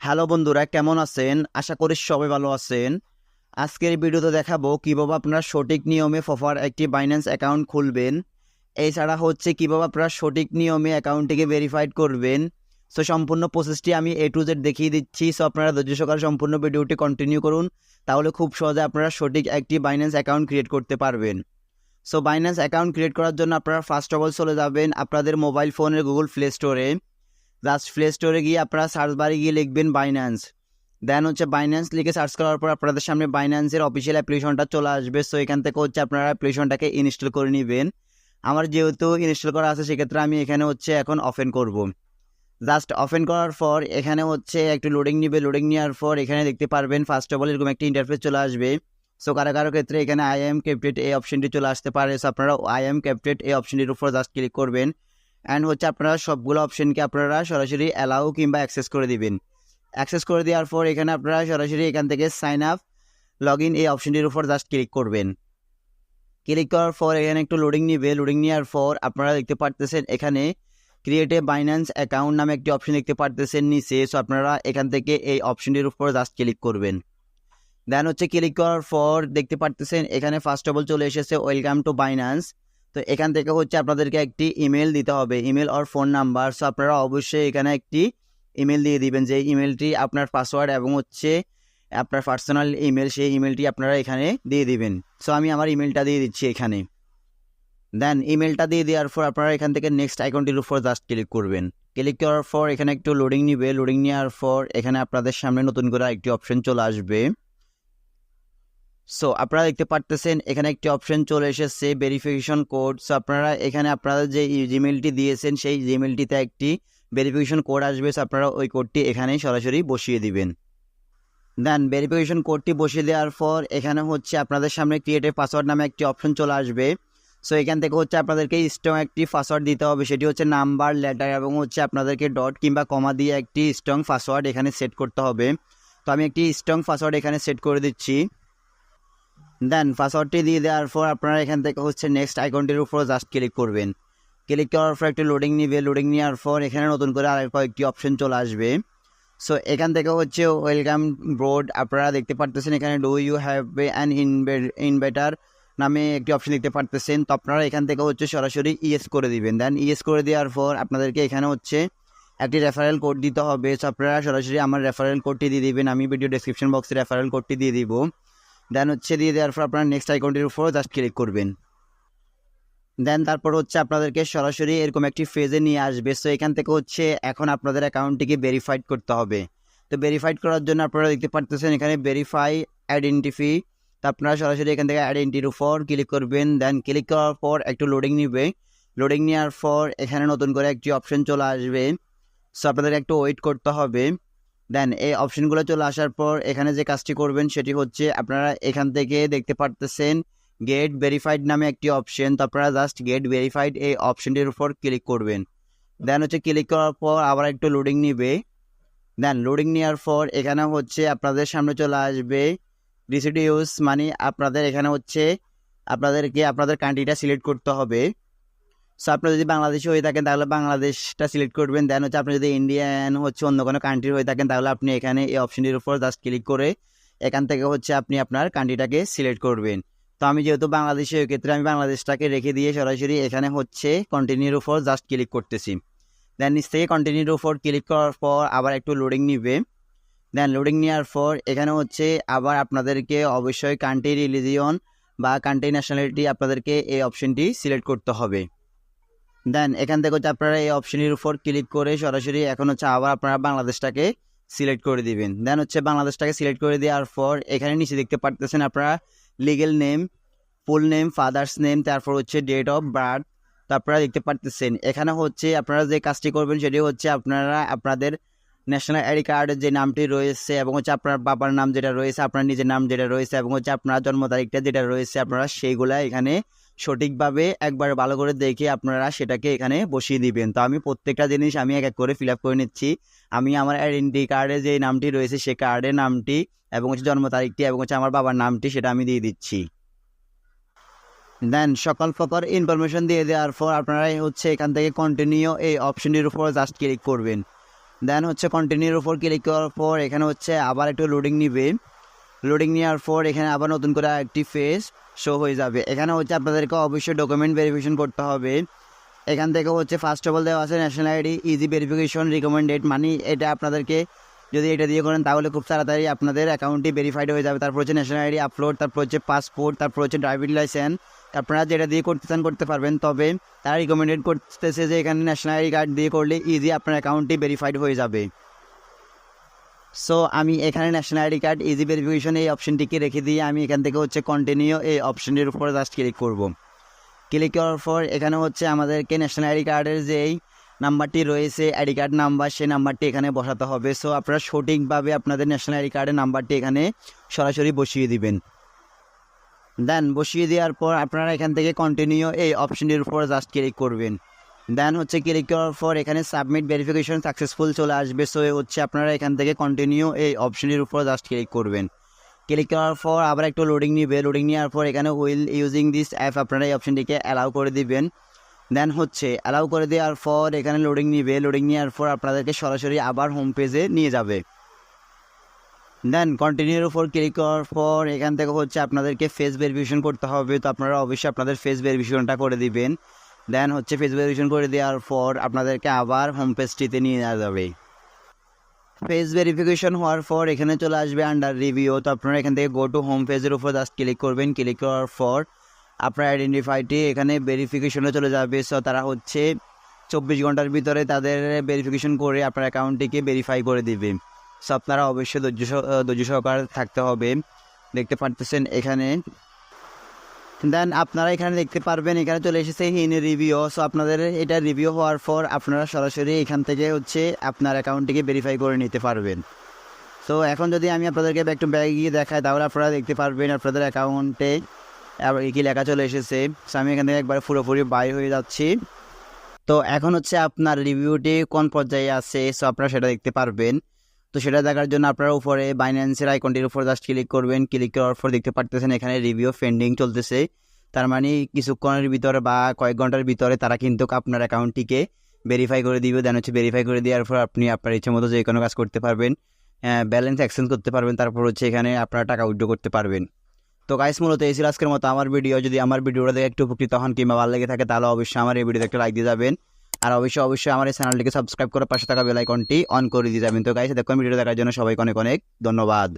Hello বন্ধুরা, কেমন আছেন? আশা করি সবাই ভালো আছেন। আজকের ভিডিওতে দেখাবো কিভাবে আপনারা সঠিক নিয়মে ফফার একটি বাইন্যান্স অ্যাকাউন্ট খুলবেন। এছাড়া কিভাবে আপনারা সঠিক নিয়মে অ্যাকাউন্টটিকে ভেরিফাইড করবেন। সো সম্পূর্ণ প্রসেসটি আমি A to Z দেখিয়ে দিচ্ছি। সো আপনারা ধৈর্য সহকারে সম্পূর্ণ ভিডিওটি কন্টিনিউ করুন, তাহলে খুব সহজে আপনারা সঠিক একটি বাইন্যান্স অ্যাকাউন্ট ক্রিয়েট করতে পারবেন। সো বাইন্যান্স অ্যাকাউন্ট ক্রিয়েট করার জন্য আপনারা ফার্স্ট অফ অল চলে যাবেন আপনাদের মোবাইল ফোনের গুগল প্লে স্টোরে। জাস্ট প্লে স্টোরে গিয়ে আপনারা সার্চ বারে গিয়ে লিখবেন বাইন্যান্স। দেন বাইন্যান্স লিখে সার্চ করার পর আপনাদের সামনে বাইন্যান্সের অফিসিয়াল অ্যাপ্লিকেশনটা চলে আসবে। সো এখান থেকে আপনারা অ্যাপ্লিকেশনটাকে ইনস্টল করে নেবেন। আমার যেহেতু ইনস্টল করা আছে, সেক্ষেত্রে আমি এখানে এখন ওপেন করব। জাস্ট ওপেন করার পর এখানে একটু লোডিং নিবে। লোডিং নেওয়ার পর এখানে দেখতে পারবেন ফার্স্ট অফ অল এরকম একটি ইন্টারফেস চলে আসবে। সো কারো কারো ক্ষেত্রে এখানে আই এম ক্যাপটেড এই অপশনটি চলে আসতে পারে। সো আপনারা আই এম ক্যাপটেড এই অপশনটির উপর জাস্ট ক্লিক করবেন। অ্যান্ড আপনারা সবগুলো অপশনকে আপনারা সরাসরি অ্যালাউ কিংবা অ্যাক্সেস করে দিবেন। অ্যাক্সেস করে দেওয়ার পর এখানে আপনারা সরাসরি এখান থেকে সাইন আপ লগ ইন এই অপশনটির উপর জাস্ট ক্লিক করবেন। ক্লিক করার পর এখানে একটু লোডিং নিবে। লোডিং নেওয়ার পর আপনারা দেখতে পারতেছেন এখানে ক্রিয়েট এ বাইন্যান্স অ্যাকাউন্ট নামে একটি অপশন দেখতে পারতেছেন নিচে। সো আপনারা এখান থেকে এই অপশনটির উপর জাস্ট ক্লিক করবেন। দেন ক্লিক করার পর দেখতে পারতেছেন এখানে ফার্স্ট অফ অল চলে এসেছে ওয়েলকাম টু বাইন্যান্স। তো এখান থেকে আপনাদেরকে একটি ইমেল দিতে হবে, email or phone number. So আপনারা অবশ্যই এখানে একটি ইমেল দিয়ে দিবেন, যে ইমেলটি আপনার পাসওয়ার্ড এবং আপনার পার্সোনাল ইমেল, সেই ইমেলটি আপনারা এখানে দিয়ে দিবেন। সো আমি আমার ইমেলটা দিয়ে দিচ্ছি এখানে। দেন ইমেলটা দিয়ে দেওয়ার পর আপনারা এখান থেকে নেক্সট আইকনটির উপর জাস্ট ক্লিক করবেন। ক্লিক করার পর এখানে একটু লোডিং নিবে। লোডিং নেওয়ার পর এখানে আপনাদের সামনে নতুন করে একটি অপশন চলে আসবে। সো আপনারা দেখতে পারতেছেন এখানে একটি অপশন চলে এসেছে ভেরিফিকেশন কোড। সো আপনারা এখানে আপনারা যে জিমেলটি দিয়েছেন সেই জিমেলটিতে একটি ভেরিফিকেশন কোড আসবে। সো আপনারা ওই কোডটি এখানে সরাসরি বসিয়ে দিবেন। দেন ভেরিফিকেশন কোডটি বসিয়ে দেওয়ার পর এখানে আপনাদের সামনে ক্রিয়েট এ পাসওয়ার্ড নামে একটি অপশন চলে আসবে। সো এখান থেকে আপনাদেরকে স্ট্রং একটি পাসওয়ার্ড দিতে হবে, সেটি নাম্বার, লেটার এবং আপনাদেরকে ডট কিংবা কমা দিয়ে একটি স্ট্রং পাসওয়ার্ড এখানে সেট করতে হবে। তো আমি একটি স্ট্রং পাসওয়ার্ড এখানে সেট করে দিচ্ছি। দেন পাসওয়ার্ডটি দিয়ে দেওয়ার পর আপনারা এখান থেকে নেক্সট আইকনটির উপর জাস্ট ক্লিক করবেন। ক্লিক করার পর একটু লোডিং নিবে। লোডিং নেওয়ার পর এখানে নতুন করে আরেক কয়েকটি অপশন চলে আসবে। সো এখান থেকে ওয়েলকাম বোর্ড। আপনারা দেখতে পারতেছেন এখানে do you have an inviter নামে একটি অপশন দেখতে পারতেছেন। তো আপনারা এখান থেকে সরাসরি ইয়েস করে দিবেন। দেন ইয়েস করে দেওয়ার পর আপনাদেরকে এখানে একটি রেফারেল কোড দিতে হবে। সো আপনারা সরাসরি আমার রেফারেল কোডটি দিয়ে দিবেন। আমি ভিডিও ডেসক্রিপশন বক্সে রেফারেল কোডটি দিয়ে দিব। দেন দিয়ে দেওয়ার পর আপনারা নেক্সট আইকনটির উপর জাস্ট ক্লিক করবেন। দেন তারপর আপনাদেরকে সরাসরি এরকম একটি ফেজে নিয়ে আসবে। সো এখান থেকে এখন আপনাদের অ্যাকাউন্টটিকে ভেরিফাইড করতে হবে। তো ভেরিফাইড করার জন্য আপনারা দেখতে পারতেছেন এখানে ভেরিফাই আইডেন্টিফি। তো আপনারা সরাসরি এখান থেকে আইডেন্টিটির উপর ক্লিক করবেন। দেন ক্লিক করার পর একটু লোডিং নিবে। লোডিং নেওয়ার পর এখানে নতুন করে একটি অপশন চলে আসবে। সো আপনাদের একটু ওয়েট করতে হবে। দেন এই অপশনগুলো চলে আসার পর এখানে যে কাজটি করবেন সেটি আপনারা এখান থেকে দেখতে পারতেছেন গেট ভেরিফাইড নামে একটি অপশন। তো আপনারা জাস্ট গেট ভেরিফাইড এই অপশনটির উপর ক্লিক করবেন। দেন ক্লিক করার পর আবার একটু লোডিং নিবে। দেন লোডিং নেওয়ার পর এখানে আপনাদের সামনে চলে আসবে রিসিডিউস মানে আপনাদের এখানে আপনাদেরকে আপনাদের কান্ট্রিটা সিলেক্ট করতে হবে। সো আপনি যদি বাংলাদেশি হয়ে থাকেন তাহলে বাংলাদেশটা সিলেক্ট করবেন। দেন আপনি যদি ইন্ডিয়ান অন্য কোনো কান্ট্রি হয়ে থাকেন তাহলে আপনি এখানে এই অপশনটির উপর জাস্ট ক্লিক করে এখান থেকে আপনি আপনার কান্ট্রিটাকে সিলেক্ট করবেন। তো আমি যেহেতু বাংলাদেশি, ওই ক্ষেত্রে আমি বাংলাদেশটাকে রেখে দিয়ে সরাসরি এখানে কন্টিনিউর উপর জাস্ট ক্লিক করতেছি। দেন নিচ থেকে কন্টিনিউর উপর ক্লিক করার পর আবার একটু লোডিং নিবে। দেন লোডিং নেওয়ার পর এখানে আবার আপনাদেরকে অবশ্যই কান্ট্রি রিলিজিয়ন বা কান্ট্রি ন্যাশনালিটি আপনাদেরকে এই অপশনটি সিলেক্ট করতে হবে। দেন এখান থেকে আপনারা এই অপশনের উপর ক্লিক করে সরাসরি এখন আবার আপনারা বাংলাদেশটাকে সিলেক্ট করে দিবেন। দেন বাংলাদেশটাকে সিলেক্ট করে দেওয়ার পর এখানে নিচে দেখতে পারতেছেন আপনারা legal name, full name, father's name, তারপর ডেট অফ বার্থ। তো আপনারা দেখতে পারতেছেন এখানে আপনারা যে কাজটি করবেন সেটি আপনারা আপনাদের ন্যাশনাল আইডি কার্ডের যে নামটি রয়েছে এবং আপনার বাবার নাম যেটা রয়েছে, আপনার নিজের নাম যেটা রয়েছে এবং আপনার জন্ম তারিখটা যেটা রয়েছে, আপনারা সেইগুলা এখানে সঠিকভাবে একবার ভালো করে দেখে আপনারা সেটাকে এখানে বসিয়ে দিবেন। তো আমি প্রত্যেকটা জিনিস আমি এক এক করে ফিল আপ করে নিচ্ছি। আমি আমার আইডেন্টি কার্ডে যে নামটি রয়েছে সে কার্ডের নামটি এবং জন্ম তারিখটি এবং আমার বাবার নামটি সেটা আমি দিয়ে দিচ্ছি। দেন সকল প্রকার ইনফরমেশন দিয়ে দেওয়ার পর আপনারা এখান থেকে কন্টিনিউ এই অপশনটির উপর জাস্ট ক্লিক করবেন। দেন হচ্ছে কন্টিনিউর উপর ক্লিক করার পর এখানে হচ্ছে আবার একটু লোডিং নিবে। লোডিং নেওয়ার পর এখানে আবার নতুন করে একটি ফেজ শো হয়ে যাবে। এখানে হচ্ছে আপনাদেরকে অবশ্যই ডকুমেন্ট ভেরিফিকেশন করতে হবে। এখান থেকে হচ্ছে ফার্স্ট অফ অল দেওয়া আছে national ID easy verification recommended, মানে এটা আপনাদেরকে যদি এটা দিয়ে করেন তাহলে খুব তাড়াতাড়ি আপনাদের অ্যাকাউন্টটি ভেরিফাইড হয়ে যাবে। তারপর হচ্ছে ন্যাশনাল আইডি আপলোড, তারপর হচ্ছে পাসপোর্ট, তারপর হচ্ছে ড্রাইভিং লাইসেন্স, আপনারা যেটা দিয়ে করতে চান করতে পারবেন। তবে তারা রিকমেন্ডেড করতেছে যে এখানে ন্যাশনাল আইডি কার্ড দিয়ে করলে ইজি আপনার অ্যাকাউন্টটি ভেরিফাইড হয়ে যাবে। সো আমি এখানে national ID card easy verification এই অপশনটিকে রেখে দিয়ে আমি এখান থেকে হচ্ছে কন্টিনিউ এই অপশনটির উপর জাস্ট ক্লিক করব। ক্লিক করার পর এখানে হচ্ছে আমাদেরকে ন্যাশনাল আইডি কার্ডের যেই নাম্বারটি রয়েছে আইডি কার্ড নাম্বার, সেই নাম্বারটি এখানে বসাতে হবে। সো আপনারা সঠিকভাবে আপনাদের ন্যাশনাল আইডি কার্ডের নাম্বারটি এখানে সরাসরি বসিয়ে দিবেন। দেন বসিয়ে দেওয়ার পর আপনারা এখান থেকে কন্টিনিউ এই অপশনটির উপর জাস্ট ক্লিক করবেন। দেন হচ্ছে ক্লিক করার পর এখানে সাবমিট ভেরিফিকেশন সাকসেসফুল চলে আসবে। সো হচ্ছে আপনারা এখান থেকে কন্টিনিউ এই অপশনটির উপর জাস্ট ক্লিক করবেন। ক্লিক করার পর আবার একটু লোডিং নিবে। লোডিং নেওয়ার পর এখানে উইল ইউজিং দিস অ্যাপ আপনারা এই অপশনটিকে অ্যালাউ করে দিবেন। দেন হচ্ছে অ্যালাউ করে দেওয়ার পর এখানে লোডিং নিবে। লোডিং নেওয়ার পর আপনাদেরকে সরাসরি আবার হোম পেজে নিয়ে যাবে। দেন কন্টিনিউর উপর ক্লিক করার পর এখান থেকে হচ্ছে আপনাদেরকে ফেস ভেরিফিকেশন করতে হবে। তো আপনারা অবশ্যই আপনাদের ফেস ভেরিফিকেশনটা করে দিবেন। দেন হচ্ছে ফেস ভেরিফিকেশন করে দেওয়ার পর আপনাদেরকে আবার হোম পেজটিতে নিয়ে যাওয়া যাবে। ফেস ভেরিফিকেশন হওয়ার পর এখানে চলে আসবে আন্ডার রিভিউ। তো আপনারা এখান থেকে গো টু হোম পেজের উপর জাস্ট ক্লিক করবেন। ক্লিক করার পর আপনার আইডেন্টিফাইটি এখানে ভেরিফিকেশনে চলে যাবে। সো তারা হচ্ছে 24 ঘন্টার ভিতরে তাদের ভেরিফিকেশন করে আপনার অ্যাকাউন্টটিকে ভেরিফাই করে দিবে। সো আপনারা অবশ্যই ধৈর্য সহকার থাকতে হবে। দেখতে পারতেছেন এখানে। দেন আপনারা এখানে দেখতে পারবেন এখানে চলে এসেছে ইন রিভিউ। সো আপনাদের এটা রিভিউ হওয়ার পর আপনারা সরাসরি এখান থেকে হচ্ছে আপনার অ্যাকাউন্টটিকে ভেরিফাই করে নিতে পারবেন। তো এখন যদি আমি আপনাদেরকে ব্যাক টু ব্যাক গিয়ে দেখাই তাহলে আপনারা দেখতে পারবেন আপনাদের অ্যাকাউন্টে কি লেখা চলে এসেছে। সো আমি এখান থেকে একবার পুরোপুরি বাইর হয়ে যাচ্ছি। তো এখন হচ্ছে আপনার রিভিউটি কোন পর্যায়ে আছে, সো আপনারা সেটা দেখতে পারবেন। তো সেটা দেখার জন্য আপনারা উপরে বাইন্যান্সের আইকনটির উপর জাস্ট ক্লিক করবেন। ক্লিক করার পর দেখতে পারতেছেন এখানে রিভিউ পেন্ডিং চলতেছে। তার মানে কিছুক্ষণের ভিতরে বা কয়েক ঘন্টার ভিতরে তারা কিন্তু আপনার অ্যাকাউন্টটিকে ভেরিফাই করে দিবে। দেন হচ্ছে ভেরিফাই করে দেওয়ার পর আপনি আপনার ইচ্ছে মতো যে কোনো কাজ করতে পারবেন, ব্যালেন্স এক্সচেঞ্জ করতে পারবেন, তারপর হচ্ছে এখানে আপনারা টাকা উইথড্র করতে পারবেন। তো গাইস মূলত এই ছিল আজকের মতো আমার ভিডিও। যদি আমার ভিডিওটা দেখে একটু উপকৃত হন কিংবা ভালো লেগে থাকে তাহলে অবশ্যই আমার এই ভিডিওতে একটা লাইক দিয়ে যাবেন। আর অবশ্যই আমার এই চ্যানেলটিকে সাবস্ক্রাইব করে পাশে থাকা বেল আইকনটি অন করে দিয়ে যাবেন। তো গাইস দেখুন ভিডিও দেখার জন্য সবাইকে অনেক অনেক ধন্যবাদ।